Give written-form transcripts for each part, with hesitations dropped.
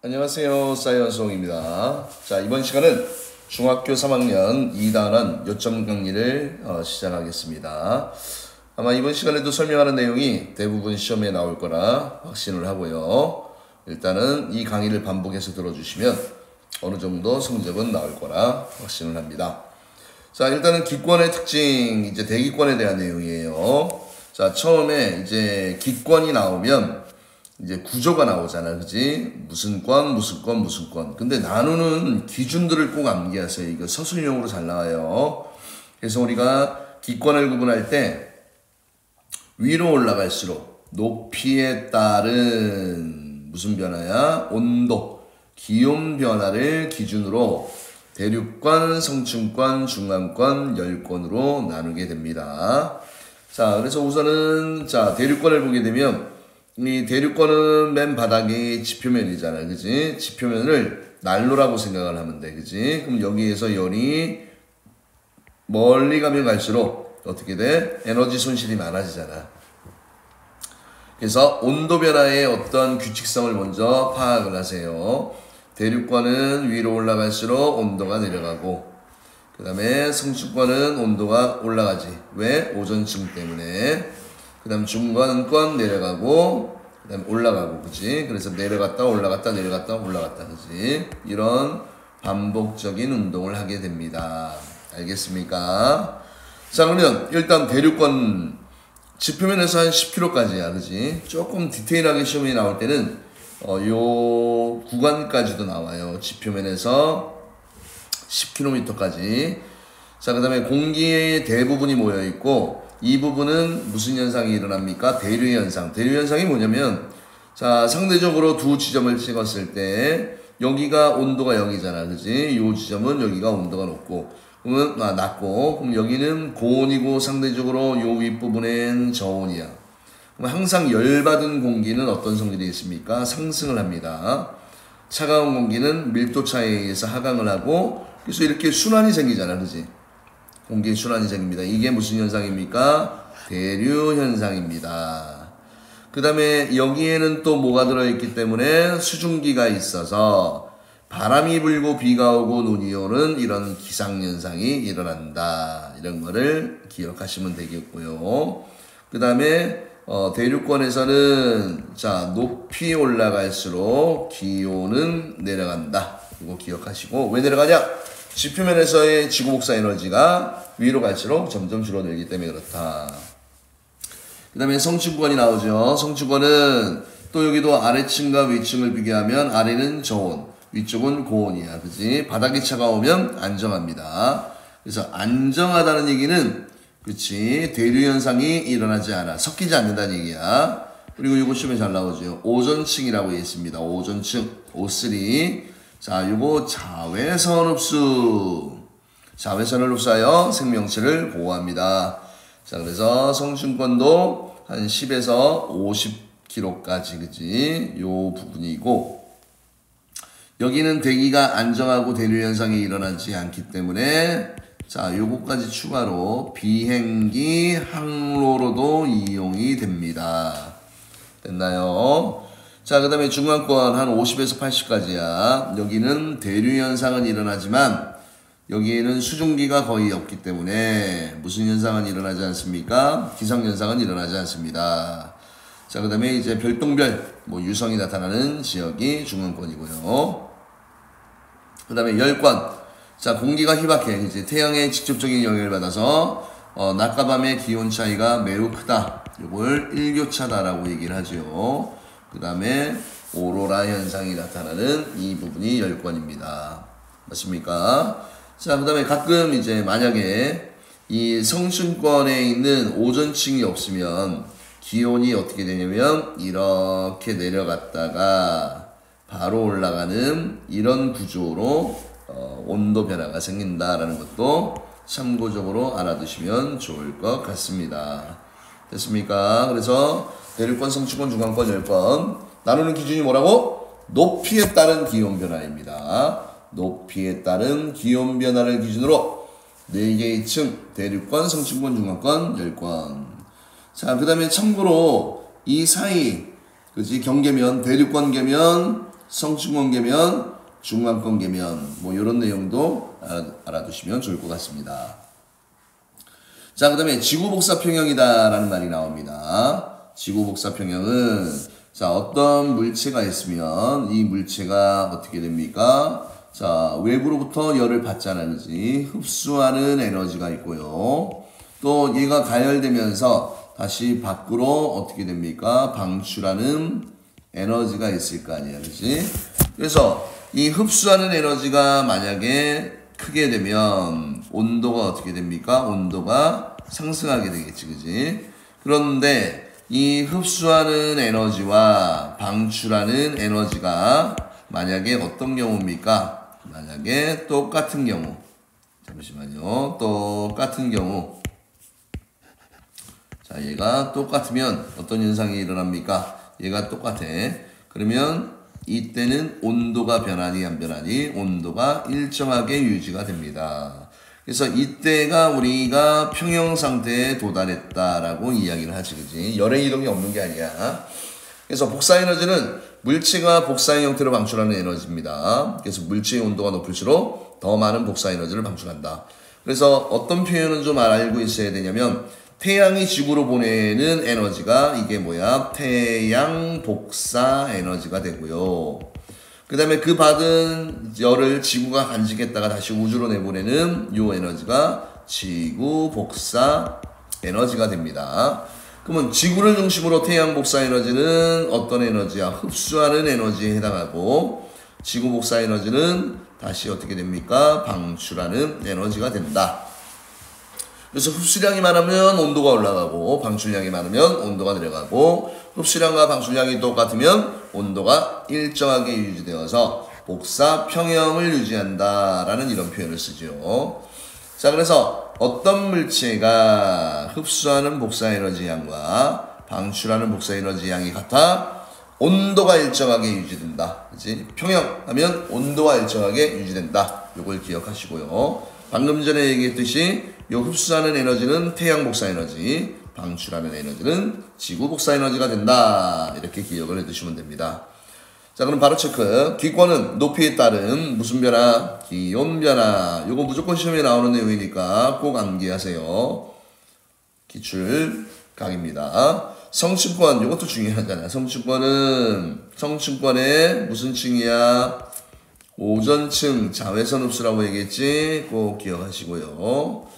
안녕하세요. 사이언스홍입니다. 자, 이번 시간은 중학교 3학년 2단원 요점 강의를 시작하겠습니다. 아마 이번 시간에도 설명하는 내용이 대부분 시험에 나올 거라 확신을 하고요. 일단은 이 강의를 반복해서 들어주시면 어느 정도 성적은 나올 거라 확신을 합니다. 자, 일단은 기권의 특징, 이제 대기권에 대한 내용이에요. 자, 처음에 이제 기권이 나오면 이제 구조가 나오잖아, 그지? 무슨 권, 무슨 권, 무슨 권. 근데 나누는 기준들을 꼭 암기하세요. 이거 서술형으로 잘 나와요. 그래서 우리가 기권을 구분할 때 위로 올라갈수록 높이에 따른 무슨 변화야? 온도, 기온 변화를 기준으로 대륙권, 성층권, 중간권, 열권으로 나누게 됩니다. 자, 그래서 우선은 자, 대륙권을 보게 되면 이 대륙권은 맨 바닥이 지표면이잖아, 그지? 지표면을 난로라고 생각을 하면 돼, 그지? 그럼 여기에서 열이 멀리 가면 갈수록 어떻게 돼? 에너지 손실이 많아지잖아. 그래서 온도 변화의 어떤 규칙성을 먼저 파악을 하세요. 대륙권은 위로 올라갈수록 온도가 내려가고, 그 다음에 성층권은 온도가 올라가지. 왜? 오존층 때문에. 그 다음 중간권 내려가고, 그 다음에 올라가고, 그치? 그래서 내려갔다 올라갔다 내려갔다 올라갔다, 그치? 이런 반복적인 운동을 하게 됩니다. 알겠습니까? 자, 그러면 일단 대륙권 지표면에서 한 10km까지야, 그치? 조금 디테일하게 시험이 나올 때는 요 구간까지도 나와요. 지표면에서 10km까지. 자, 그 다음에 공기의 대부분이 모여있고, 이 부분은 무슨 현상이 일어납니까? 대류 현상. 대류 현상이 뭐냐면, 자, 상대적으로 두 지점을 찍었을 때, 여기가 온도가 0이잖아, 그지? 요 지점은 여기가 온도가 높고, 그러면, 낮고, 그럼 여기는 고온이고, 상대적으로 요 윗부분엔 저온이야. 그럼 항상 열받은 공기는 어떤 성질이 있습니까? 상승을 합니다. 차가운 공기는 밀도 차이에 의해서 하강을 하고, 그래서 이렇게 순환이 생기잖아, 그지? 공기의 순환이 생깁니다. 이게 무슨 현상입니까? 대류 현상입니다. 그 다음에 여기에는 또 뭐가 들어있기 때문에 수증기가 있어서 바람이 불고 비가 오고 눈이 오는 이런 기상현상이 일어난다. 이런 거를 기억하시면 되겠고요. 그 다음에 대륙권에서는 자, 높이 올라갈수록 기온은 내려간다. 이거 기억하시고, 왜 내려가냐? 지표면에서의 지구복사 에너지가 위로 갈수록 점점 줄어들기 때문에 그렇다. 그 다음에 성층권이 나오죠. 성층권은 또 여기도 아래층과 위층을 비교하면 아래는 저온, 위쪽은 고온이야. 그치? 바닥이 차가우면 안정합니다. 그래서 안정하다는 얘기는, 그치? 대류 현상이 일어나지 않아. 섞이지 않는다는 얘기야. 그리고 이거 시험에 잘 나오죠. 오존층이라고 있습니다. 오존층, O3. 자, 요거 자외선 흡수. 자외선을 흡수하여 생명체를 보호합니다. 자, 그래서 성층권도 한 10에서 50km까지, 그지? 요 부분이고, 여기는 대기가 안정하고 대류 현상이 일어나지 않기 때문에, 자, 요거까지 추가로 비행기 항로로도 이용이 됩니다. 됐나요? 자, 그 다음에 중간권 한 50에서 80까지야. 여기는 대류 현상은 일어나지만 여기에는 수증기가 거의 없기 때문에 무슨 현상은 일어나지 않습니까? 기상 현상은 일어나지 않습니다. 자, 그 다음에 이제 별똥별, 유성이 나타나는 지역이 중간권이고요. 그 다음에 열권. 자, 공기가 희박해. 이제 태양의 직접적인 영향을 받아서 낮과 밤의 기온 차이가 매우 크다. 이걸 일교차다라고 얘기를 하죠. 그 다음에 오로라 현상이 나타나는 이 부분이 열권입니다. 맞습니까? 자, 그 다음에 가끔 이제 만약에 이 성층권에 있는 오존층이 없으면 기온이 어떻게 되냐면 이렇게 내려갔다가 바로 올라가는 이런 구조로 온도 변화가 생긴다라는 것도 참고적으로 알아두시면 좋을 것 같습니다. 됐습니까? 그래서 대륙권, 성층권, 중간권, 열권 나누는 기준이 뭐라고? 높이에 따른 기온 변화입니다. 높이에 따른 기온 변화를 기준으로 4개의 층, 대륙권, 성층권, 중간권, 열권. 자, 그 다음에 참고로 이 사이, 그치, 경계면, 대륙권 계면 성층권계면, 중앙권계면 뭐 이런 내용도 알아두시면 좋을 것 같습니다. 자, 그 다음에 지구복사평형이다 라는 말이 나옵니다. 지구복사평형은 자, 어떤 물체가 있으면 이 물체가 어떻게 됩니까? 자, 외부로부터 열을 받잖아, 그지? 흡수하는 에너지가 있고요. 또 얘가 가열되면서 다시 밖으로 어떻게 됩니까? 방출하는 에너지가 있을 거 아니야, 그지? 그래서 이 흡수하는 에너지가 만약에 크게 되면 온도가 어떻게 됩니까? 온도가 상승하게 되겠지, 그지? 그런데 이 흡수하는 에너지와 방출하는 에너지가 만약에 어떤 경우입니까? 만약에 똑같은 경우, 잠시만요. 똑같은 경우, 자, 얘가 똑같으면 어떤 현상이 일어납니까? 얘가 똑같아. 그러면 이때는 온도가 변하니 안 변하니? 온도가 일정하게 유지가 됩니다. 그래서 이때가 우리가 평형 상태에 도달했다라고 이야기를 하지, 그지? 열의 이동이 없는 게 아니야. 그래서 복사 에너지는 물체가 복사의 형태로 방출하는 에너지입니다. 그래서 물체의 온도가 높을수록 더 많은 복사 에너지를 방출한다. 그래서 어떤 표현은 좀 알고 있어야 되냐면 태양이 지구로 보내는 에너지가 이게 뭐야? 태양 복사 에너지가 되고요. 그 다음에 그 받은 열을 지구가 간직했다가 다시 우주로 내보내는 요 에너지가 지구 복사 에너지가 됩니다. 그러면 지구를 중심으로 태양 복사 에너지는 어떤 에너지야? 흡수하는 에너지에 해당하고 지구 복사 에너지는 다시 어떻게 됩니까? 방출하는 에너지가 된다. 그래서 흡수량이 많으면 온도가 올라가고 방출량이 많으면 온도가 내려가고 흡수량과 방출량이 똑같으면 온도가 일정하게 유지되어서 복사 평형을 유지한다라는 이런 표현을 쓰죠. 자, 그래서 어떤 물체가 흡수하는 복사 에너지 양과 방출하는 복사 에너지 양이 같아 온도가 일정하게 유지된다. 그치? 평형하면 온도가 일정하게 유지된다. 이걸 기억하시고요. 방금 전에 얘기했듯이 요 흡수하는 에너지는 태양 복사 에너지, 방출하는 에너지는 지구 복사 에너지가 된다. 이렇게 기억을 해두시면 됩니다. 자, 그럼 바로 체크. 기권은 높이에 따른 무슨 변화? 기온 변화. 요거 무조건 시험에 나오는 내용이니까 꼭 암기하세요. 기출 강입니다. 성층권, 요것도 중요하잖아. 성층권의 무슨 층이야? 오전층 자외선 흡수라고 얘기했지? 꼭 기억하시고요.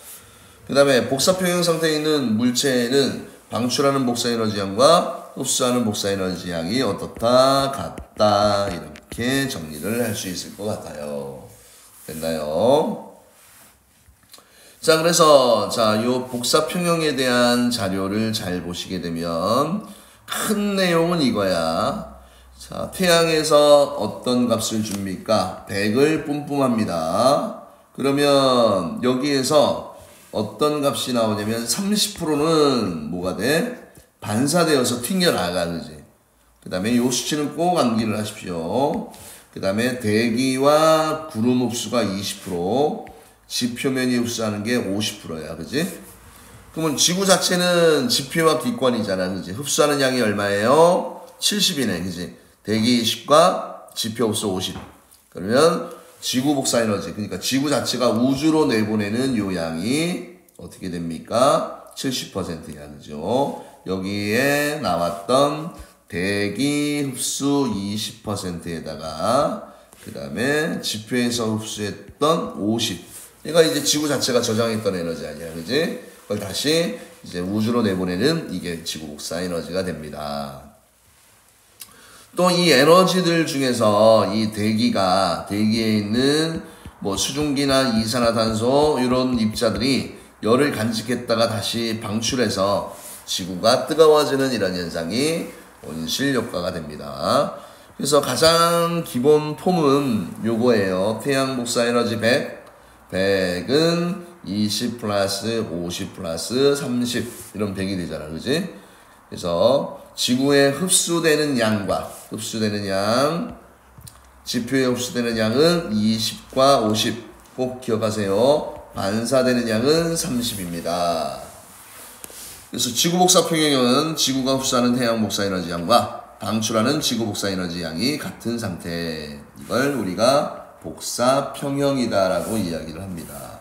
그 다음에 복사평형 상태에 있는 물체에는 방출하는 복사 에너지 양과 흡수하는 복사 에너지 양이 어떻다? 같다. 이렇게 정리를 할 수 있을 것 같아요. 됐나요? 자, 그래서 요 복사평형에 대한 자료를 잘 보시게 되면 큰 내용은 이거야. 자, 태양에서 어떤 값을 줍니까? 100을 뿜뿜합니다. 그러면 여기에서 어떤 값이 나오냐면 30%는 뭐가 돼? 반사되어서 튕겨나가, 그지? 그 다음에 요 수치는 꼭 암기를 하십시오. 그 다음에 대기와 구름 흡수가 20%, 지표면이 흡수하는 게 50%야, 그지? 그러면 지구 자체는 지표와 기권이잖아, 그지? 흡수하는 양이 얼마예요? 70이네, 그지? 대기 20과 지표 흡수 50. 그러면 지구 복사 에너지, 그러니까 지구 자체가 우주로 내보내는 요 양이 어떻게 됩니까? 70%야, 그죠? 여기에 나왔던 대기 흡수 20%에다가 그 다음에 지표에서 흡수했던 50. 얘가 이제 지구 자체가 저장했던 에너지 아니야, 그지? 그걸 다시 이제 우주로 내보내는 이게 지구 복사 에너지가 됩니다. 또 이 에너지들 중에서 이 대기에 있는 뭐 수증기나 이산화탄소 이런 입자들이 열을 간직했다가 다시 방출해서 지구가 뜨거워지는 이런 현상이 온실 효과가 됩니다. 그래서 가장 기본 폼은 요거예요. 태양 복사 에너지 100. 100은 20 플러스 50 플러스 30 이런 100이 되잖아, 그지? 그래서 지구에 흡수되는 양과 흡수되는 양, 지표에 흡수되는 양은 20과 50 꼭 기억하세요. 반사되는 양은 30입니다. 그래서 지구 복사 평형은 지구가 흡수하는 태양 복사 에너지 양과 방출하는 지구 복사 에너지 양이 같은 상태. 이걸 우리가 복사 평형이다라고 이야기를 합니다.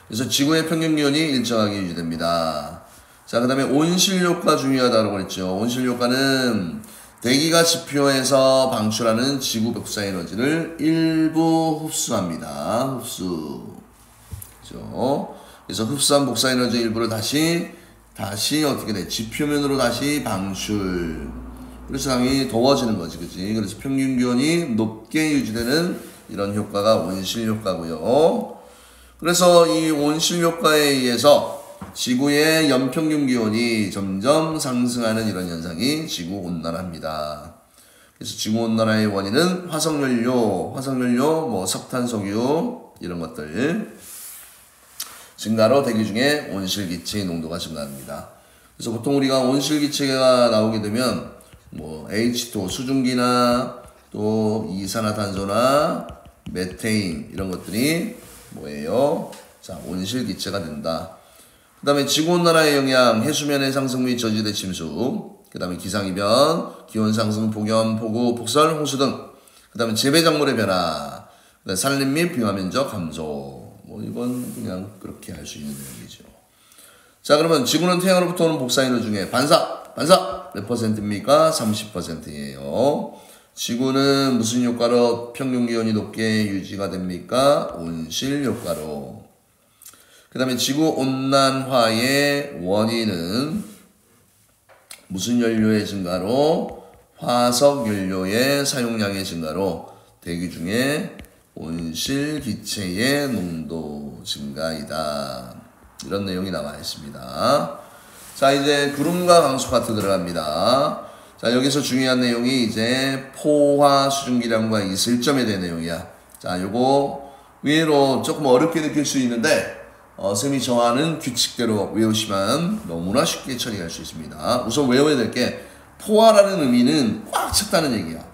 그래서 지구의 평균 기온이 일정하게 유지됩니다. 자, 그 다음에 온실효과 중요하다고 그랬죠. 온실효과는 대기가 지표해서 방출하는 지구 복사 에너지를 일부 흡수합니다. 흡수. 그죠? 그래서 흡수한 복사 에너지 일부를 다시 어떻게 돼? 지표면으로 다시 방출. 그래서 당연히 더워지는 거지, 그지? 그래서 평균 기온이 높게 유지되는 이런 효과가 온실효과고요. 그래서 이 온실효과에 의해서 지구의 연평균 기온이 점점 상승하는 이런 현상이 지구온난화입니다. 그래서 지구온난화의 원인은 화석연료, 뭐 석탄석유 이런 것들 증가로 대기 중에 온실기체 농도가 증가합니다. 그래서 보통 우리가 온실기체가 나오게 되면 뭐 H2O 수증기나 또 이산화탄소나 메테인 이런 것들이 뭐예요? 자, 온실기체가 된다. 그 다음에 지구온난화의 영향, 해수면의 상승 및 저지대 침수, 그 다음에 기상이변, 기온상승, 폭염, 폭우, 폭설, 홍수 등, 그 다음에 재배작물의 변화, 산림 및 빙하면적 감소. 뭐 이건 그냥 그렇게 할 수 있는 내용이죠. 자, 그러면 지구는 태양으로부터 오는 복사에너지 중에 반사 몇 퍼센트입니까? 30%예요. 지구는 무슨 효과로 평균 기온이 높게 유지가 됩니까? 온실 효과로. 그 다음에 지구 온난화의 원인은 무슨 연료의 증가로? 화석 연료의 사용량의 증가로 대기 중에 온실기체의 농도 증가이다. 이런 내용이 나와 있습니다. 자, 이제 구름과 강수 파트 들어갑니다. 자, 여기서 중요한 내용이 이제 포화 수증기량과 이슬점에 대한 내용이야. 자, 요거 의외로 조금 어렵게 느낄 수 있는데 쌤이 정하는 규칙대로 외우시면 너무나 쉽게 처리할 수 있습니다. 우선 외워야 될 게 포화라는 의미는 꽉 찼다는 얘기야.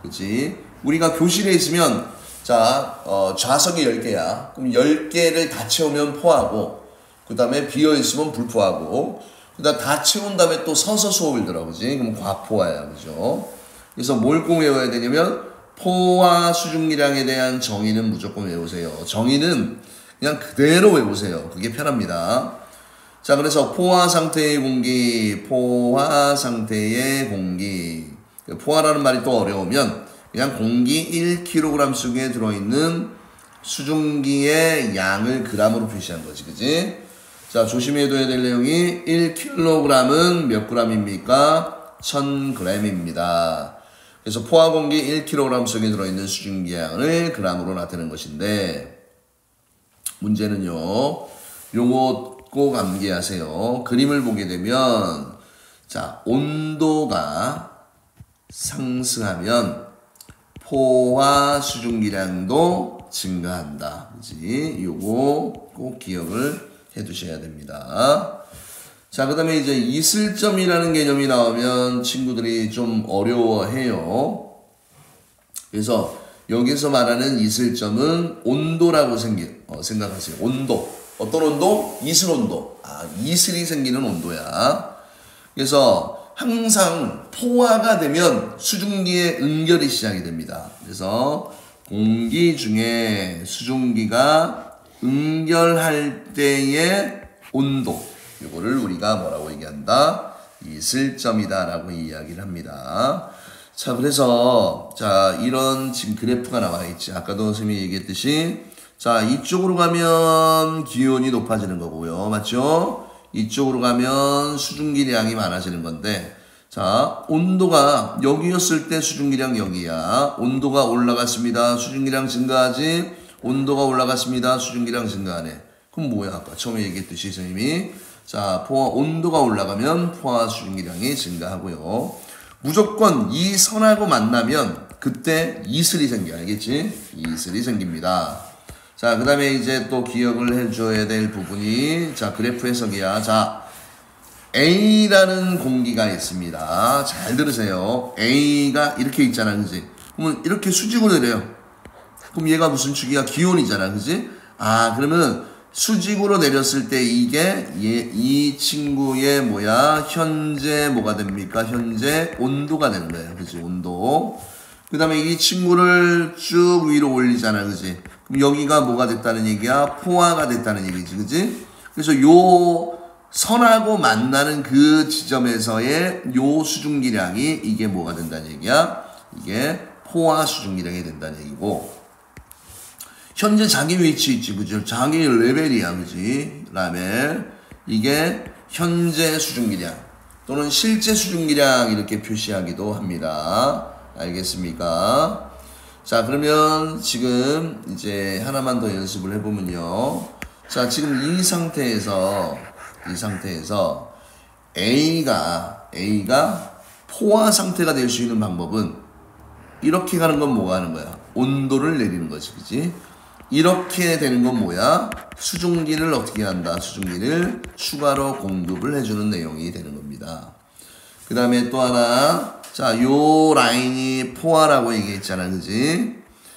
그치? 우리가 교실에 있으면 자, 좌석이 10개야. 그럼 10개를 다 채우면 포화고, 그 다음에 비어있으면 불포화고, 그 다음 다 채운 다음에 또 서서 수업을 들어, 그지? 그럼 과포화야, 그죠? 그래서 뭘 꼭 외워야 되냐면, 포화 수증기량에 대한 정의는 무조건 외우세요. 정의는 그냥 그대로 외우세요. 그게 편합니다. 자, 그래서 포화 상태의 공기, 포화 상태의 공기. 포화라는 말이 또 어려우면, 그냥 공기 1kg 속에 들어있는 수증기의 양을 g으로 표시한 거지, 그지? 자, 조심해둬야 될 내용이 1kg은 몇 g입니까? 1000g입니다. 그래서 포화 공기 1kg 속에 들어있는 수증기 양을 g으로 나타내는 것인데, 문제는요, 요거 꼭 암기하세요. 그림을 보게 되면, 자, 온도가 상승하면 포화 수증기량도 증가한다. 그지? 요거 꼭 기억을 해 두셔야 됩니다. 자, 그 다음에 이제 이슬점이라는 개념이 나오면 친구들이 좀 어려워해요. 그래서 여기서 말하는 이슬점은 온도라고 생각하세요. 온도. 어떤 온도? 이슬 온도. 아, 이슬이 생기는 온도야. 그래서 항상 포화가 되면 수증기의 응결이 시작이 됩니다. 그래서 공기 중에 수증기가 응결할 때의 온도, 이거를 우리가 뭐라고 얘기한다? 이슬점이다 라고 이야기를 합니다. 자, 그래서 자, 이런 지금 그래프가 나와 있지. 아까도 선생님이 얘기했듯이, 자, 이쪽으로 가면 기온이 높아지는 거고요. 맞죠? 이쪽으로 가면 수증기량이 많아지는 건데, 자, 온도가 여기였을 때 수증기량 여기야. 온도가 올라갔습니다. 수증기량 증가하지. 온도가 올라갔습니다. 수증기량 증가하네. 그럼 뭐야? 아까 처음에 얘기했듯이 선생님이, 자, 온도가 올라가면 포화 수증기량이 증가하고요. 무조건 이 선하고 만나면 그때 이슬이 생겨. 알겠지? 이슬이 생깁니다. 자, 그 다음에 이제 또 기억을 해줘야 될 부분이, 자, 그래프 해석이야. 자, A라는 공기가 있습니다. 잘 들으세요. A가 이렇게 있잖아. 그지? 그러면 이렇게 수직으로 내려요. 그럼 얘가 무슨 축이야? 기온이잖아. 그지? 아, 그러면 수직으로 내렸을 때 이게 이 친구의 뭐야? 현재 뭐가 됩니까? 현재 온도가 되는 거예요. 그치? 온도. 그 다음에 이 친구를 쭉 위로 올리잖아. 그치? 그럼 여기가 뭐가 됐다는 얘기야? 포화가 됐다는 얘기지. 그치? 그래서 요 선하고 만나는 그 지점에서의 요 수중기량이 이게 뭐가 된다는 얘기야? 이게 포화 수중기량이 된다는 얘기고, 현재 자기 위치 있지, 그죠? 자기 레벨이야, 그지? 라멜. 이게 현재 수중기량 또는 실제 수중기량 이렇게 표시하기도 합니다. 알겠습니까? 자, 그러면 지금 이제 하나만 더 연습을 해보면요. 자, 지금 이 상태에서 A가 포화 상태가 될 수 있는 방법은 이렇게 가는 건 뭐가 하는 거야? 온도를 내리는 거지, 그지? 이렇게 되는 건 뭐야? 수증기를 어떻게 한다? 수증기를 추가로 공급을 해주는 내용이 되는 겁니다. 그 다음에 또 하나, 자, 요 라인이 포화라고 얘기했잖아, 그지?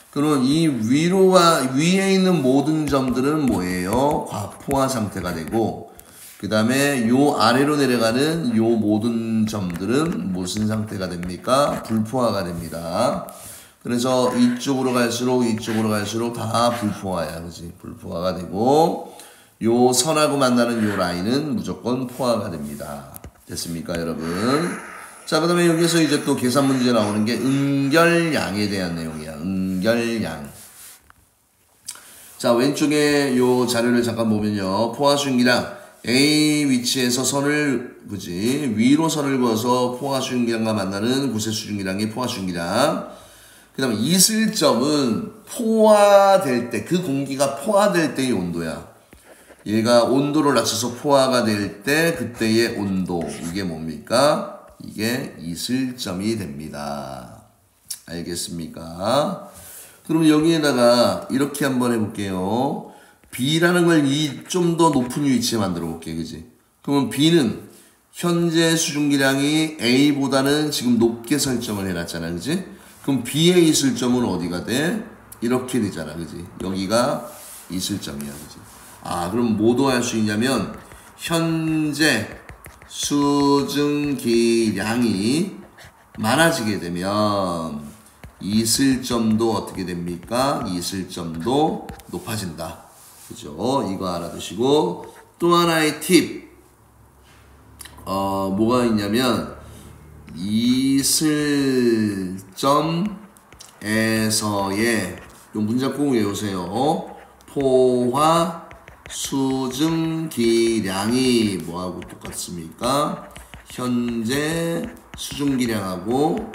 그러면 이 위에 있는 모든 점들은 뭐예요? 과포화 상태가 되고, 그 다음에 요 아래로 내려가는 요 모든 점들은 무슨 상태가 됩니까? 불포화가 됩니다. 그래서 이쪽으로 갈수록 다 불포화야, 그지? 불포화가 되고, 요 선하고 만나는 요 라인은 무조건 포화가 됩니다. 됐습니까, 여러분? 자, 그 다음에 여기서 이제 또 계산 문제 나오는 게 응결량에 대한 내용이야. 응결량. 자, 왼쪽에 요 자료를 잠깐 보면요. 포화 수증기량 A 위치에서 선을, 그지? 위로 선을 그어서 포화 수증기량과 만나는 구세 수증기량이 포화 수증기량. 그 다음에 이슬점은 포화될 때, 그 공기가 포화될 때의 온도야. 얘가 온도를 낮춰서 포화가 될 때, 그때의 온도. 이게 뭡니까? 이게 이슬점이 됩니다. 알겠습니까? 그럼 여기에다가 이렇게 한번 해볼게요. B라는 걸 좀 더 높은 위치에 만들어 볼게요. 그지? 그러면 B는 현재 수증기량이 A보다는 지금 높게 설정을 해놨잖아. 그지? 그럼 B의 이슬점은 어디가 돼? 이렇게 되잖아. 그지? 여기가 이슬점이야. 그지? 아, 그럼 뭐도 할 수 있냐면, 현재 수증기량이 많아지게 되면, 이슬점도 어떻게 됩니까? 이슬점도 높아진다. 그죠? 이거 알아두시고, 또 하나의 팁. 뭐가 있냐면, 이슬점에서의 요 문장 꼭 외우세요. 포화 수증기량이 뭐하고 똑같습니까? 현재 수증기량하고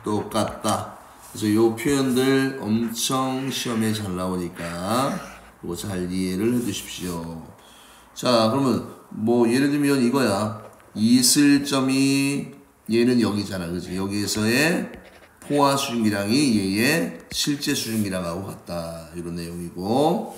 똑같다. 그래서 요 표현들 엄청 시험에 잘 나오니까 이거 잘 이해를 해 두십시오. 자, 그러면 뭐 예를 들면 이거야. 이슬점이 얘는 여기잖아, 그지? 여기에서의 포화 수증기량이 얘의 실제 수증기량하고 같다. 이런 내용이고.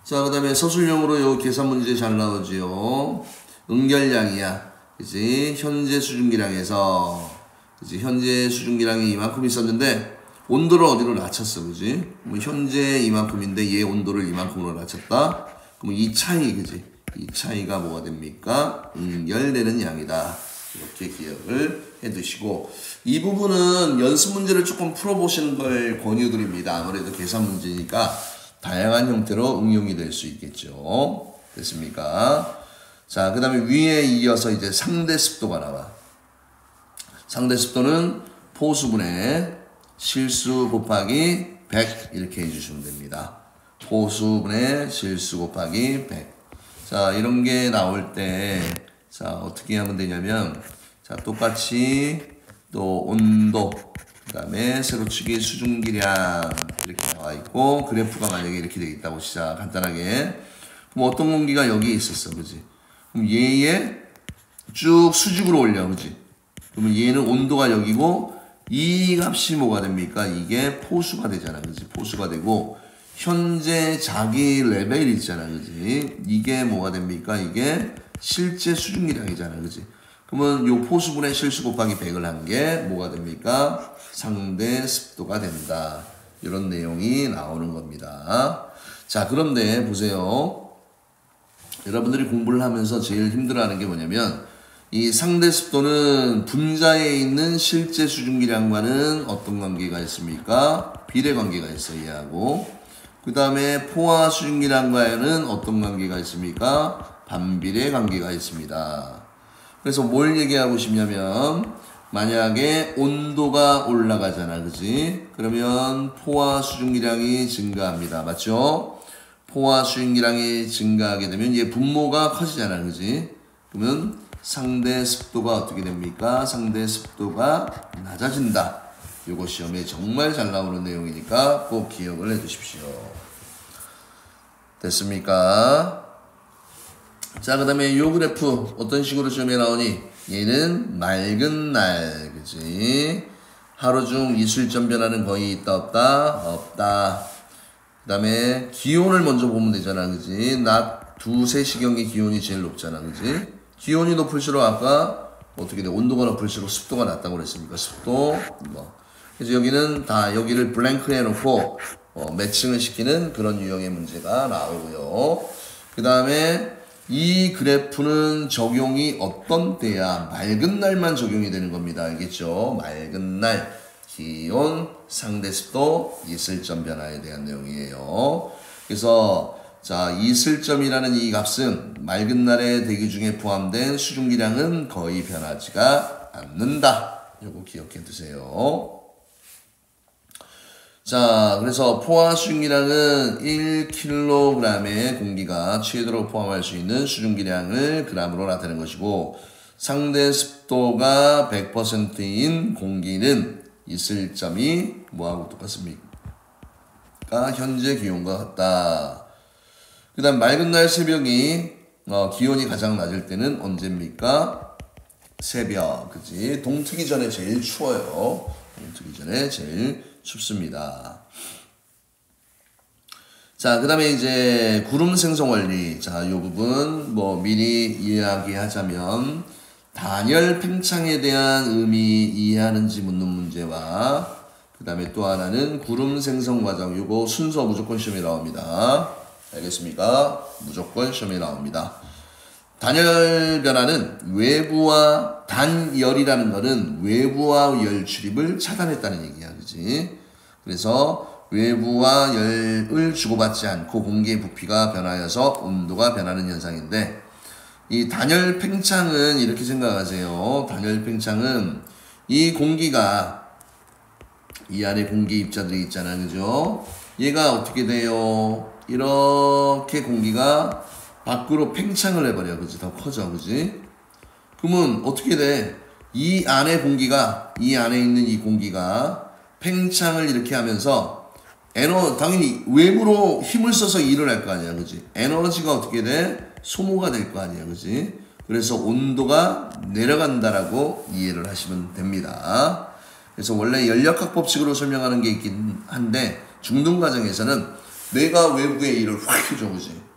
자, 그 다음에 서술형으로 요 계산 문제 잘 나오지요. 응결량이야. 그지? 현재 수증기량에서, 그지? 현재 수증기량이 이만큼 있었는데, 온도를 어디로 낮췄어, 그지? 뭐 현재 이만큼인데, 얘 온도를 이만큼으로 낮췄다? 그럼 이 차이, 그지? 이 차이가 뭐가 됩니까? 응결되는 양이다. 이렇게 기억을 해두시고, 이 부분은 연습 문제를 조금 풀어보시는 걸 권유드립니다. 아무래도 계산 문제니까 다양한 형태로 응용이 될 수 있겠죠. 됐습니까? 자, 그 다음에 위에 이어서 이제 상대 습도가 나와. 상대 습도는 포수분의 실수 곱하기 100 이렇게 해주시면 됩니다. 포수분의 실수 곱하기 100. 자, 이런 게 나올 때, 자, 어떻게 하면 되냐면, 자, 똑같이 또 온도, 그 다음에 세로치기 수증기량 이렇게 나와 있고, 그래프가 만약에 이렇게 되어 있다고 시작, 간단하게. 그럼 어떤 공기가 여기에 있었어, 그지? 그럼 얘에 쭉 수직으로 올려, 그지? 그러면 얘는 온도가 여기고, 이 값이 뭐가 됩니까? 이게 포수가 되잖아, 그지? 포수가 되고, 현재 자기 레벨 있잖아, 그지? 이게 뭐가 됩니까? 이게 실제 수증기량이잖아, 그지? 그러면 요 포수분의 실수 곱하기 100을 한 게 뭐가 됩니까? 상대 습도가 된다. 이런 내용이 나오는 겁니다. 자, 그런데 보세요. 여러분들이 공부를 하면서 제일 힘들어하는 게 뭐냐면 이 상대 습도는 분자에 있는 실제 수증기량과는 어떤 관계가 있습니까? 비례 관계가 있어요. 얘하고. 그 다음에 포화 수증기량과는 어떤 관계가 있습니까? 반비례 관계가 있습니다. 그래서 뭘 얘기하고 싶냐면 만약에 온도가 올라가잖아, 그지? 그러면 포화 수증기량이 증가합니다. 맞죠? 포화 수증기량이 증가하게 되면 얘 분모가 커지잖아, 그지? 그러면 상대 습도가 어떻게 됩니까? 상대 습도가 낮아진다. 요거 시험에 정말 잘 나오는 내용이니까 꼭 기억을 해 두십시오. 됐습니까? 자, 그 다음에 요 그래프 어떤 식으로 시험에 나오니? 얘는 맑은 날, 그지? 하루 중 이슬점 변화는 거의 있다, 없다? 없다. 그 다음에 기온을 먼저 보면 되잖아, 그지? 낮 2, 3시경의 기온이 제일 높잖아, 그지? 기온이 높을수록 아까 어떻게 돼? 온도가 높을수록 습도가 낮다고 그랬습니까? 습도, 뭐. 그래서 여기는 다 여기를 블랭크 해놓고 매칭을 시키는 그런 유형의 문제가 나오고요. 그 다음에 이 그래프는 적용이 어떤 때야? 맑은 날만 적용이 되는 겁니다. 알겠죠? 맑은 날, 기온, 상대습도, 이슬점 변화에 대한 내용이에요. 그래서 자, 이슬점이라는 이 값은 맑은 날의 대기 중에 포함된 수증기량은 거의 변하지가 않는다. 요거 기억해 두세요. 자, 그래서 포화 수증기량은 1kg의 공기가 최대로 포함할 수 있는 수증기량을 g으로 나타내는 것이고 상대 습도가 100%인 공기는 이슬점이 뭐하고 똑같습니까? 현재 기온과 같다. 그 다음 맑은 날 새벽이 기온이 가장 낮을 때는 언제입니까? 새벽, 그치? 동트기 전에 제일 추워요. 동트기 전에 제일 춥습니다. 자, 그 다음에 이제 구름 생성 원리. 자, 요 부분 뭐 미리 이야기하자면 단열 팽창에 대한 의미 이해하는지 묻는 문제와 그 다음에 또 하나는 구름 생성 과정. 요거 순서 무조건 시험에 나옵니다. 알겠습니까? 무조건 시험에 나옵니다. 단열 변화는 외부와 단열이라는 거는 외부와 열 출입을 차단했다는 얘기야, 그지? 그래서 외부와 열을 주고받지 않고 공기의 부피가 변하여서 온도가 변하는 현상인데 이 단열 팽창은 이렇게 생각하세요. 단열 팽창은 이 공기가 이 안에 공기 입자들이 있잖아, 그죠? 얘가 어떻게 돼요? 이렇게 공기가 밖으로 팽창을 해버려, 그지? 더 커져, 그지? 그러면 어떻게 돼? 이 안에 공기가, 이 안에 있는 이 공기가 팽창을 이렇게 하면서 당연히 외부로 힘을 써서 일을 할 거 아니야, 그지? 에너지가 어떻게 돼? 소모가 될 거 아니야, 그지? 그래서 온도가 내려간다라고 이해를 하시면 됩니다. 그래서 원래 연력학 법칙으로 설명하는 게 있긴 한데 중등 과정에서는 내가 외부의 일을 확 해줘, 그지?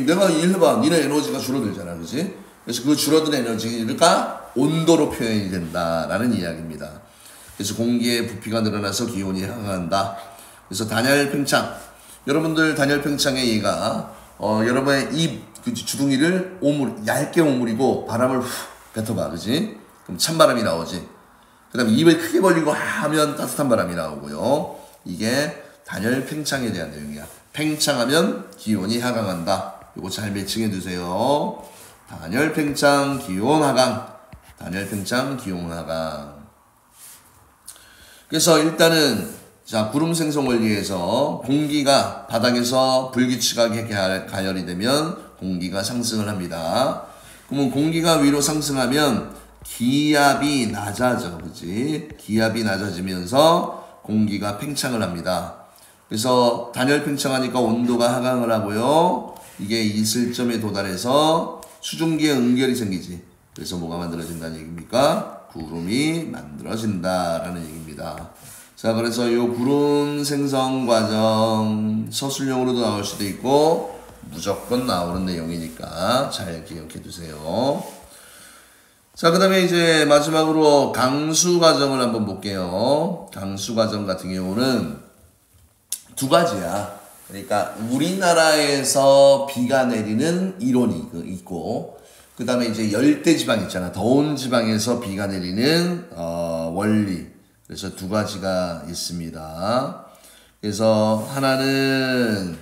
내가 일해봐. 니네 에너지가 줄어들잖아, 그지? 그래서 그 줄어든 에너지가 온도로 표현이 된다라는 이야기입니다. 그래서 공기의 부피가 늘어나서 기온이 향한다. 그래서 단열 팽창. 여러분들 단열 팽창의 얘가 여러분의 입 주둥이를 얇게 오므리고 바람을 후 뱉어봐, 그지? 그럼 찬바람이 나오지. 그 다음에 입을 크게 벌리고 하면 따뜻한 바람이 나오고요. 이게 단열 팽창에 대한 내용이야. 팽창하면 기온이 하강한다. 이거 잘 매칭해 두세요. 단열 팽창, 기온 하강. 단열 팽창, 기온 하강. 그래서 일단은 자, 구름 생성 원리에서 공기가 바닥에서 불규칙하게 가열이 되면 공기가 상승을 합니다. 그러면 공기가 위로 상승하면 기압이 낮아져, 그지? 기압이 낮아지면서 공기가 팽창을 합니다. 그래서 단열 팽창하니까 온도가 하강을 하고요. 이게 이슬점에 도달해서 수증기의 응결이 생기지. 그래서 뭐가 만들어진다는 얘기입니까? 구름이 만들어진다라는 얘기입니다. 자, 그래서 요 구름 생성 과정 서술형으로도 나올 수도 있고 무조건 나오는 내용이니까 잘 기억해 두세요. 자, 그 다음에 이제 마지막으로 강수 과정을 한번 볼게요. 강수 과정 같은 경우는 두 가지야. 그러니까 우리나라에서 비가 내리는 이론이 있고, 그 다음에 이제 열대지방 있잖아. 더운 지방에서 비가 내리는 원리. 그래서 두 가지가 있습니다. 그래서 하나는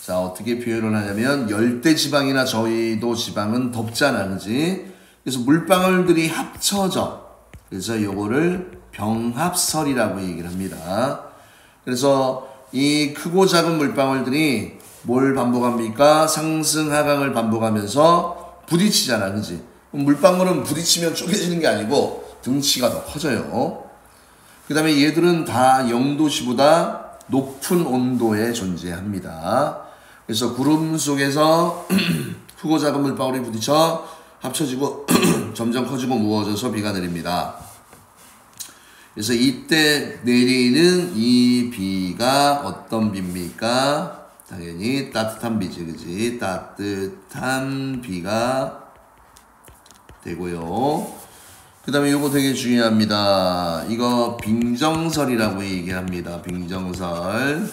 자 어떻게 표현을 하냐면 열대지방이나 저희도 지방은 덥잖아, 그지? 그래서 물방울들이 합쳐져. 그래서 요거를 병합설이라고 얘기를 합니다. 그래서 이 크고 작은 물방울들이 뭘 반복합니까? 상승 하강을 반복하면서 부딪히잖아, 그지? 물방울은 부딪히면 쪼개지는 게 아니고 등치가 더 커져요. 그 다음에 얘들은 다 0도씨보다 높은 온도에 존재합니다. 그래서 구름 속에서 크고 작은 물방울이 부딪혀 합쳐지고 점점 커지고 무거워져서 비가 내립니다. 그래서 이때 내리는 이 비가 어떤 비입니까? 당연히 따뜻한 비지, 그지? 따뜻한 비가 되고요. 그 다음에 이거 되게 중요합니다. 이거 빙정설이라고 얘기합니다. 빙정설.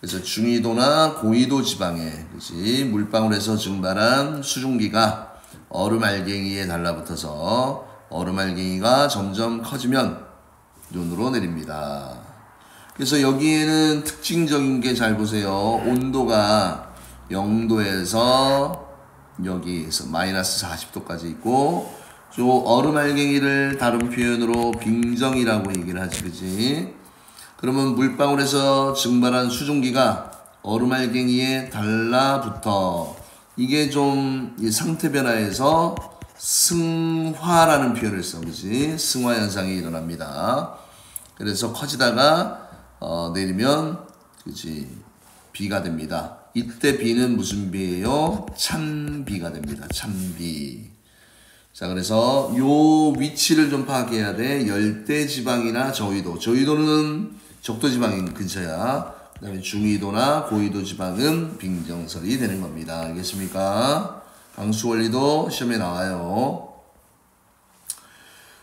그래서 중위도나 고위도 지방에, 그지? 물방울에서 증발한 수증기가 얼음 알갱이에 달라붙어서 얼음 알갱이가 점점 커지면 눈으로 내립니다. 그래서 여기에는 특징적인 게 잘 보세요. 온도가 0도에서 여기에서 마이너스 40도까지 있고, 요 얼음 알갱이를 다른 표현으로 빙정이라고 얘기를 하지, 그지? 그러면 물방울에서 증발한 수증기가 얼음 알갱이에 달라붙어. 이게 좀 상태 변화에서 승화라는 표현을 써, 그지? 승화 현상이 일어납니다. 그래서 커지다가 내리면, 그지? 비가 됩니다. 이때 비는 무슨 비예요? 찬비가 됩니다. 찬비. 자, 그래서 요 위치를 좀 파악해야 돼. 열대지방이나 저위도. 저위도는 적도지방 근처야. 그 다음에 중위도나 고위도 지방은 빙정설이 되는 겁니다. 알겠습니까? 강수원리도 시험에 나와요.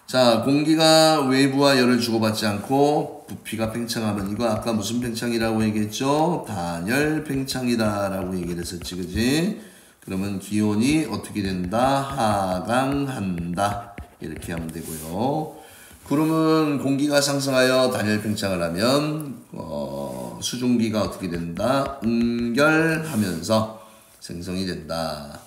자, 공기가 외부와 열을 주고받지 않고 부피가 팽창하면, 이거 아까 무슨 팽창이라고 얘기했죠? 단열 팽창이다 라고 얘기를 했었지, 그지? 그러면 기온이 어떻게 된다? 하강한다. 이렇게 하면 되고요. 구름은 공기가 상승하여 단열 팽창을 하면 수증기가 어떻게 된다? 응결하면서 생성이 된다.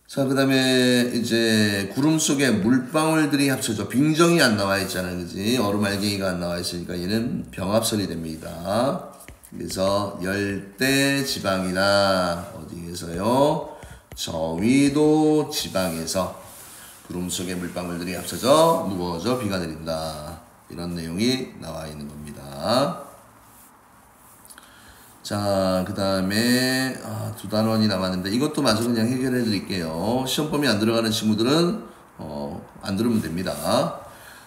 자, 그 다음에 이제 구름 속에 물방울들이 합쳐져. 빙정이 안 나와 있잖아, 그지? 얼음 알갱이가 안 나와 있으니까 얘는 병합설이 됩니다. 그래서 열대 지방이나 어디에서요? 저위도 지방에서 구름 속에 물방울들이 합쳐져 무거워져 비가 내린다. 이런 내용이 나와 있는 겁니다. 자, 그 다음에 두 단원이 남았는데 이것도 마저 그냥 해결해 드릴게요. 시험범위 안 들어가는 친구들은 안 들으면 됩니다.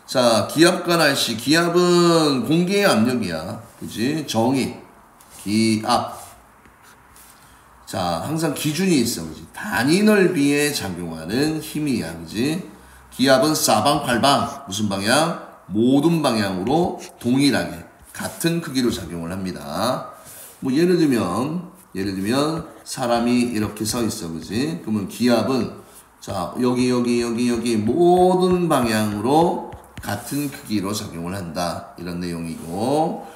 자, 기압과 날씨. 기압은 공기의 압력이야, 그지? 정의, 기압. 자, 항상 기준이 있어, 그지? 단위 넓이에 작용하는 힘이야, 그지? 기압은 사방팔방, 무슨 방향? 모든 방향으로 동일하게 같은 크기로 작용을 합니다. 뭐 예를 들면 사람이 이렇게 서 있어, 그지? 그러면 기압은 자, 여기 모든 방향으로 같은 크기로 작용을 한다. 이런 내용이고,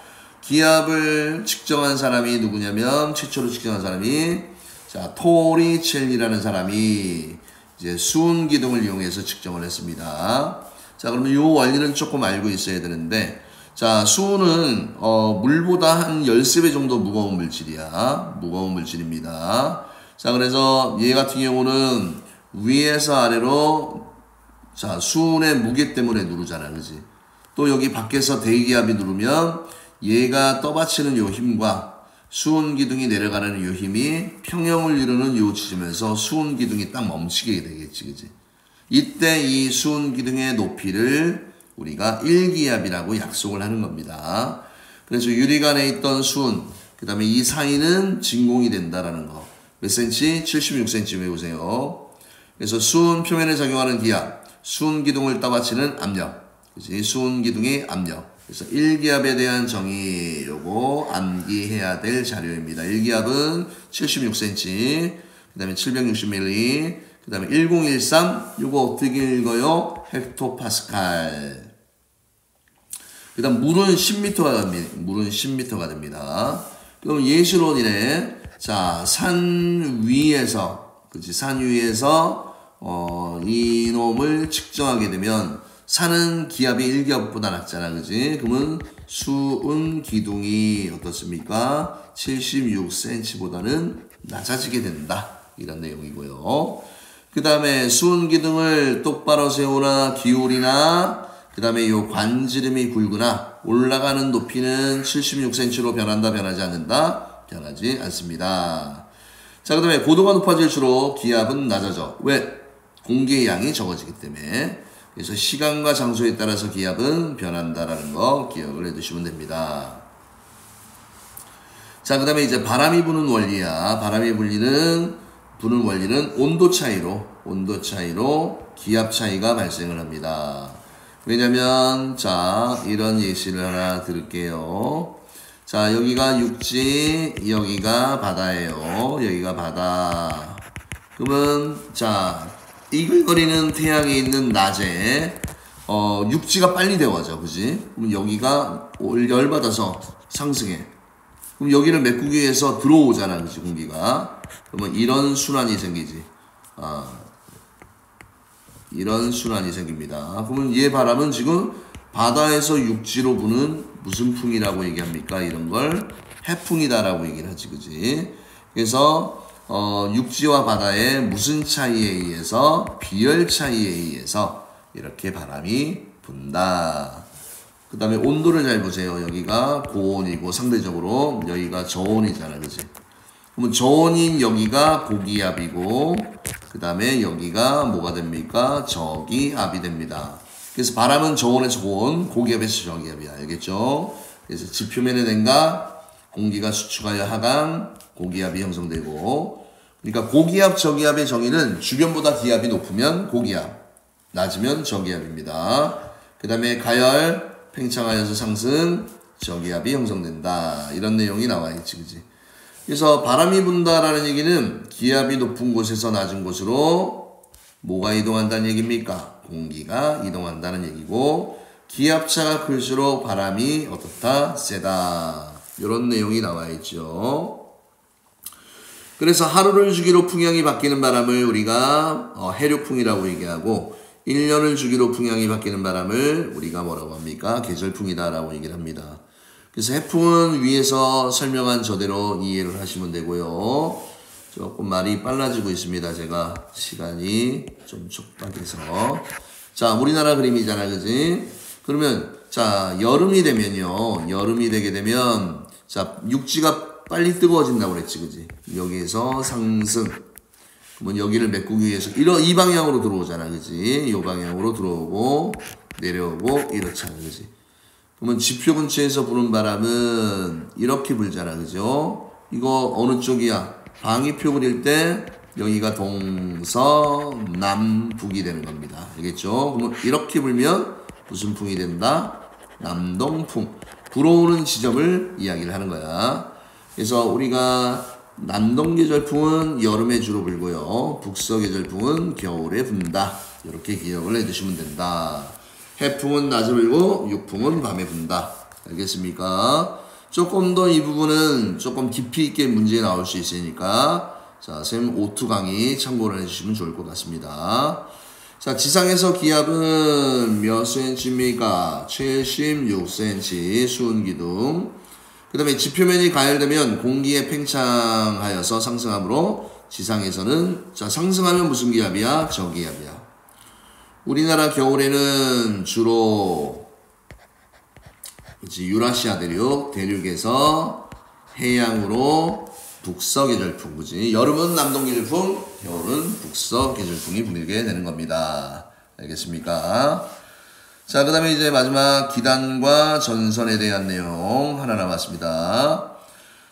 기압을 측정한 사람이 누구냐면, 최초로 측정한 사람이, 자, 토리첼리라는 사람이 이제 수은 기둥을 이용해서 측정을 했습니다. 자, 그러면 이 원리는 조금 알고 있어야 되는데, 자, 수은은 물보다 한 13배 정도 무거운 물질이야. 무거운 물질입니다. 자, 그래서 얘 같은 경우는 위에서 아래로, 자, 수은의 무게 때문에 누르잖아, 그지? 또 여기 밖에서 대기압이 누르면 얘가 떠받치는 요 힘과 수은 기둥이 내려가는 요 힘이 평형을 이루는 요 지점에서 수은 기둥이 딱 멈추게 되겠지, 그지? 이때 이 수은 기둥의 높이를 우리가 1기압이라고 약속을 하는 겁니다. 그래서 유리관에 있던 수은, 그 다음에 이 사이는 진공이 된다라는 거. 몇 cm? 76cm 외우세요. 그래서 수은 표면에 작용하는 기압, 수은 기둥을 떠받치는 압력, 그치? 수은 기둥의 압력. 그래서 1기압에 대한 정의 요거 암기해야 될 자료입니다. 1기압은 76cm, 그 다음에 760ml, 그 다음에 1013 요거 어떻게 읽어요? 헥토파스칼. 그 다음 물은 10m가 됩니다. 물은 10m가 됩니다. 그럼 예시론이네. 자, 산 위에서, 그치, 산 위에서 이놈을 측정하게 되면 산은 기압이 1기압보다 낮잖아, 그지? 그러면 수은 기둥이 어떻습니까? 76cm보다는 낮아지게 된다. 이런 내용이고요. 그 다음에 수은 기둥을 똑바로 세우나 기울이나 그 다음에 요 관지름이 굵으나 올라가는 높이는 76cm로 변한다, 변하지 않는다? 변하지 않습니다. 자, 그 다음에 고도가 높아질수록 기압은 낮아져. 왜? 공기의 양이 적어지기 때문에. 그래서 시간과 장소에 따라서 기압은 변한다라는 거 기억을 해두시면 됩니다. 자, 그 다음에 이제 바람이 부는 원리야. 바람이 부는 원리는 온도 차이로 기압 차이가 발생을 합니다. 왜냐면, 자, 이런 예시를 하나 들을게요. 자, 여기가 육지, 여기가 바다예요. 여기가 바다. 그러면, 자, 이글거리는 태양이 있는 낮에, 육지가 빨리 데워져, 그지? 그럼 여기가 열받아서 상승해. 그럼 여기를 메꾸기 위해서 들어오잖아, 그지, 공기가. 그러면 이런 순환이 생기지. 이런 순환이 생깁니다. 그러면 얘 바람은 지금 바다에서 육지로 부는 무슨 풍이라고 얘기합니까? 이런 걸 해풍이다라고 얘기를 하지, 그지? 그래서 육지와 바다의 무슨 차이에 의해서, 비열 차이에 의해서 이렇게 바람이 분다. 그 다음에 온도를 잘 보세요. 여기가 고온이고 상대적으로 여기가 저온이잖아, 그지? 그러면 저온인 여기가 고기압이고 그 다음에 여기가 뭐가 됩니까? 저기압이 됩니다. 그래서 바람은 저온에서 고온, 고기압에서 저기압이야. 알겠죠? 그래서 지표면에 냉각, 공기가 수축하여 하강, 고기압이 형성되고, 그러니까 고기압, 저기압의 정의는 주변보다 기압이 높으면 고기압, 낮으면 저기압입니다. 그 다음에 가열, 팽창하여서 상승, 저기압이 형성된다. 이런 내용이 나와 있지, 그지? 그래서 바람이 분다라는 얘기는 기압이 높은 곳에서 낮은 곳으로 뭐가 이동한다는 얘기입니까? 공기가 이동한다는 얘기고, 기압차가 클수록 바람이 어떻다? 세다. 이런 내용이 나와 있죠. 그래서 하루를 주기로 풍향이 바뀌는 바람을 우리가 해류풍이라고 얘기하고, 1년을 주기로 풍향이 바뀌는 바람을 우리가 뭐라고 합니까? 계절풍이다라고 얘기를 합니다. 그래서 해풍은 위에서 설명한 저대로 이해를 하시면 되고요. 조금 말이 빨라지고 있습니다. 제가 시간이 좀 촉박해서. 자, 우리나라 그림이잖아, 그지? 그러면 자, 여름이 되면요. 여름이 되게 되면 자, 육지가 빨리 뜨거워진다고 그랬지, 그지? 여기에서 상승. 그러면 여기를 메꾸기 위해서 이 방향으로 들어오잖아, 그지? 이 방향으로 들어오고 내려오고 이렇잖아, 그지? 그러면 지표 근처에서 부는 바람은 이렇게 불잖아, 그죠? 이거 어느 쪽이야? 방위표 그릴 때 여기가 동서남북이 되는 겁니다. 알겠죠? 그러면 이렇게 불면 무슨 풍이 된다? 남동풍. 불어오는 지점을 이야기를 하는 거야. 그래서 우리가 남동계절풍은 여름에 주로 불고요. 북서계절풍은 겨울에 분다. 이렇게 기억을 해두시면 된다. 해풍은 낮에 불고 육풍은 밤에 분다. 알겠습니까? 조금 더 이 부분은 조금 깊이 있게 문제에 나올 수 있으니까 자, 쌤 O2 강의 참고를 해주시면 좋을 것 같습니다. 자, 지상에서 기압은 몇 cm입니까? 76cm 수은기둥. 그 다음에 지표면이 가열되면 공기에 팽창하여서 상승하므로 지상에서는 자, 상승하면 무슨 기압이야? 저기압이야. 우리나라 겨울에는 주로 유라시아 대륙에서 해양으로 북서계절풍, 그지? 여름은 남동계절풍, 겨울은 북서계절풍이 불게 되는 겁니다. 알겠습니까? 자, 그 다음에 이제 마지막 기단과 전선에 대한 내용 하나 남았습니다.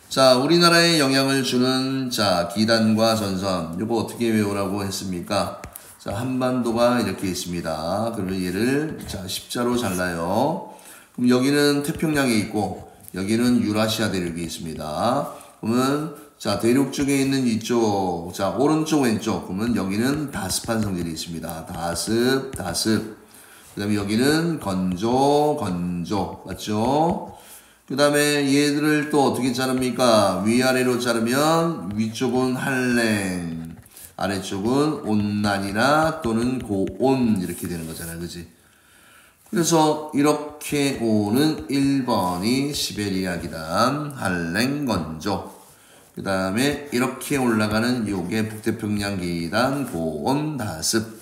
자, 우리나라에 영향을 주는 자, 기단과 전선, 이거 어떻게 외우라고 했습니까? 자, 한반도가 이렇게 있습니다. 그러면 얘를 자, 십자로 잘라요. 그럼 여기는 태평양에 있고 여기는 유라시아 대륙이 있습니다. 그러면 자 대륙 쪽에 있는 이쪽 자 오른쪽 왼쪽 그러면 여기는 다습한 성질이 있습니다. 다습 그 다음에 여기는 건조 맞죠? 그 다음에 얘들을 또 어떻게 자릅니까? 위아래로 자르면 위쪽은 한랭 아래쪽은 온난이나 또는 고온 이렇게 되는 거잖아요. 그지? 그래서 이렇게 오는 1번이 시베리아 기단 한랭 건조 그 다음에 이렇게 올라가는 요게 북태평양 기단 고온 다습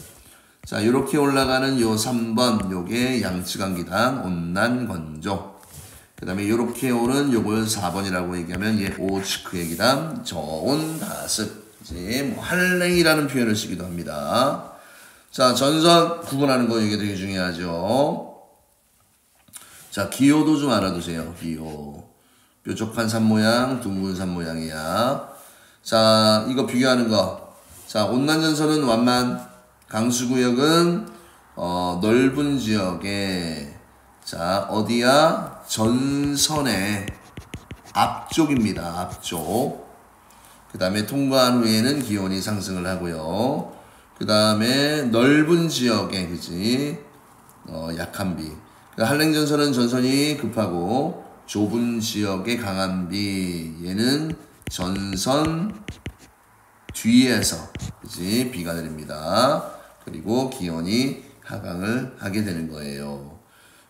자 이렇게 올라가는 요 3번 요게 양쯔강 기단 온난 건조 그 다음에 이렇게 오는 요걸 4번이라고 얘기하면 얘 오츠크의 기단 저온 다습 이제 뭐 한랭이라는 표현을 쓰기도 합니다. 자 전선 구분하는 거 이게 되게 중요하죠. 자 기호도 좀 알아두세요. 기호 뾰족한 산 모양 둥근 산 모양이야. 자 이거 비교하는 거. 자 온난전선은 완만 강수구역은 넓은 지역에 자 어디야 전선의 앞쪽입니다. 앞쪽 그 다음에 통과한 후에는 기온이 상승을 하고요. 그 다음에 넓은 지역에 그지 약한 비 한랭전선은 전선이 급하고 좁은 지역에 강한 비 얘는 전선 뒤에서 그지 비가 내립니다. 그리고 기온이 하강을 하게 되는 거예요.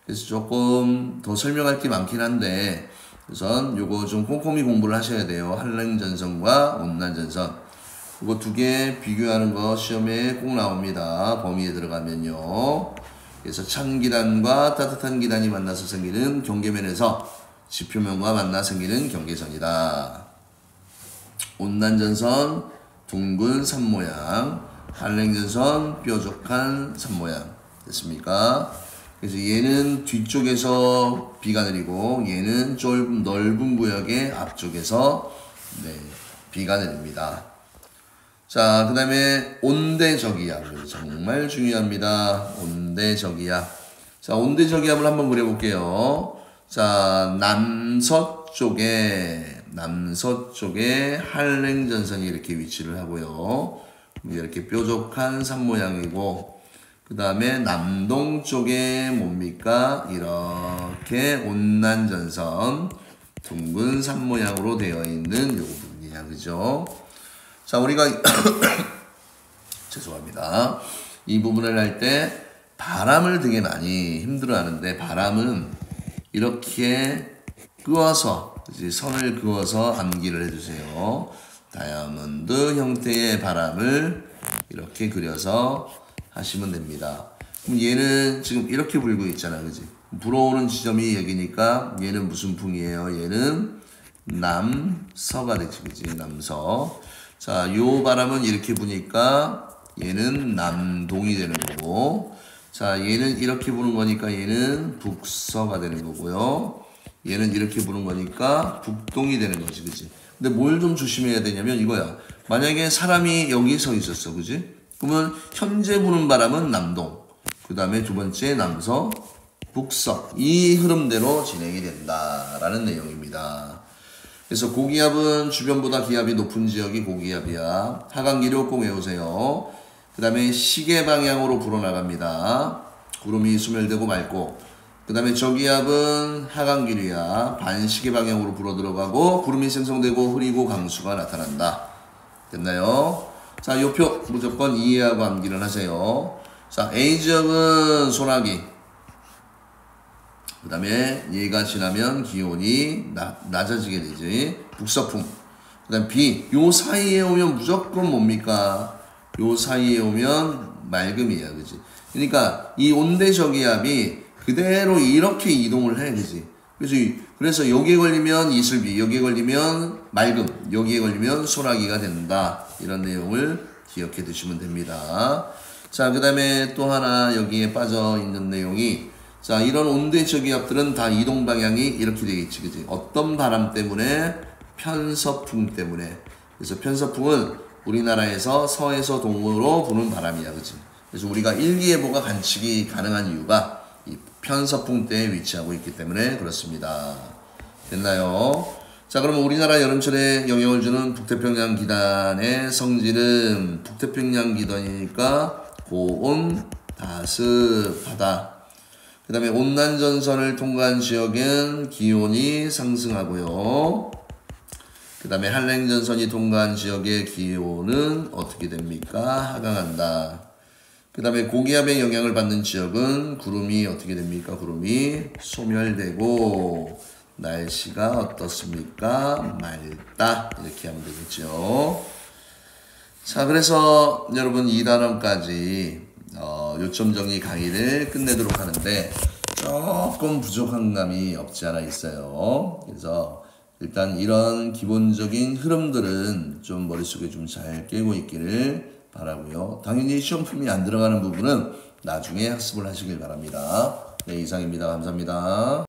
그래서 조금 더 설명할 게 많긴 한데 우선 요거 좀 꼼꼼히 공부를 하셔야 돼요. 한랭전선과 온난전선 그거 두 개 비교하는 거 시험에 꼭 나옵니다. 범위에 들어가면요. 그래서 찬 기단과 따뜻한 기단이 만나서 생기는 경계면에서 지표면과 만나 생기는 경계선이다. 온난전선 둥근 산 모양 한랭전선 뾰족한 산 모양 됐습니까? 그래서 얘는 뒤쪽에서 비가 내리고 얘는 좀 넓은 구역의 앞쪽에서 비가 내립니다. 자, 그 다음에 온대저기압 정말 중요합니다. 온대저기압 자, 온대저기압을 한번 그려볼게요. 자, 남서쪽에 한랭전선이 이렇게 위치를 하고요. 이렇게 뾰족한 산 모양이고 그 다음에 남동쪽에 뭡니까? 이렇게 온난전선 둥근 산 모양으로 되어 있는 요 부분이야. 그죠? 자, 우리가 죄송합니다. 이 부분을 할 때 바람을 되게 많이 힘들어 하는데 바람은 이렇게 그어서 이제 선을 그어서 암기를 해주세요. 다이아몬드 형태의 바람을 이렇게 그려서 하시면 됩니다. 그럼 얘는 지금 이렇게 불고 있잖아. 그지? 불어오는 지점이 여기니까 얘는 무슨 풍이에요? 얘는 남서가 되지. 그지? 남서. 자, 요 바람은 이렇게 부니까 얘는 남동이 되는 거고 자, 얘는 이렇게 부는 거니까 얘는 북서가 되는 거고요. 얘는 이렇게 부는 거니까 북동이 되는 거지. 그지? 근데 뭘 좀 조심해야 되냐면 이거야. 만약에 사람이 여기 서 있었어. 그지? 그러면 현재 부는 바람은 남동. 그 다음에 두 번째 남서, 북서. 이 흐름대로 진행이 된다라는 내용입니다. 그래서 고기압은 주변보다 기압이 높은 지역이 고기압이야. 하강기류 꼭 외우세요. 그 다음에 시계 방향으로 불어나갑니다. 구름이 소멸되고 맑고 그 다음에 저기압은 하강기류야. 반시계 방향으로 불어들어가고 구름이 생성되고 흐리고 강수가 나타난다. 됐나요? 자, 요 표 무조건 이해하고 암기를 하세요. 자, A지역은 소나기. 그 다음에 얘가 지나면 기온이 낮아지게 되지. 북서풍. 그 다음 B. 요 사이에 오면 무조건 뭡니까? 요 사이에 오면 맑음이야. 그지? 그러니까 이 온대저기압이 그대로 이렇게 이동을 해. 그지? 그래서 여기에 걸리면 이슬비, 여기에 걸리면 맑음, 여기에 걸리면 소나기가 된다. 이런 내용을 기억해 두시면 됩니다. 자, 그 다음에 또 하나 여기에 빠져 있는 내용이 자, 이런 온대저기압들은 다 이동 방향이 이렇게 되겠지. 그지? 어떤 바람 때문에? 편서풍 때문에. 그래서 편서풍은 우리나라에서 서에서 동으로 부는 바람이야. 그지? 그래서 우리가 일기예보가 관측이 가능한 이유가 이 편서풍대에 위치하고 있기 때문에 그렇습니다. 됐나요? 자, 그러면 우리나라 여름철에 영향을 주는 북태평양 기단의 성질은 북태평양 기단이니까 고온, 다습하다. 그 다음에 온난전선을 통과한 지역은 기온이 상승하고요. 그 다음에 한랭전선이 통과한 지역의 기온은 어떻게 됩니까? 하강한다. 그 다음에 고기압의 영향을 받는 지역은 구름이 어떻게 됩니까? 구름이 소멸되고 날씨가 어떻습니까? 맑다. 이렇게 하면 되겠죠. 자, 그래서 여러분 2단원까지 요점 정리 강의를 끝내도록 하는데 조금 부족한 감이 없지 않아 있어요. 그래서 일단 이런 기본적인 흐름들은 좀 머릿속에 좀 잘 깨고 있기를 바라고요. 당연히 시험품이 안 들어가는 부분은 나중에 학습을 하시길 바랍니다. 네, 이상입니다. 감사합니다.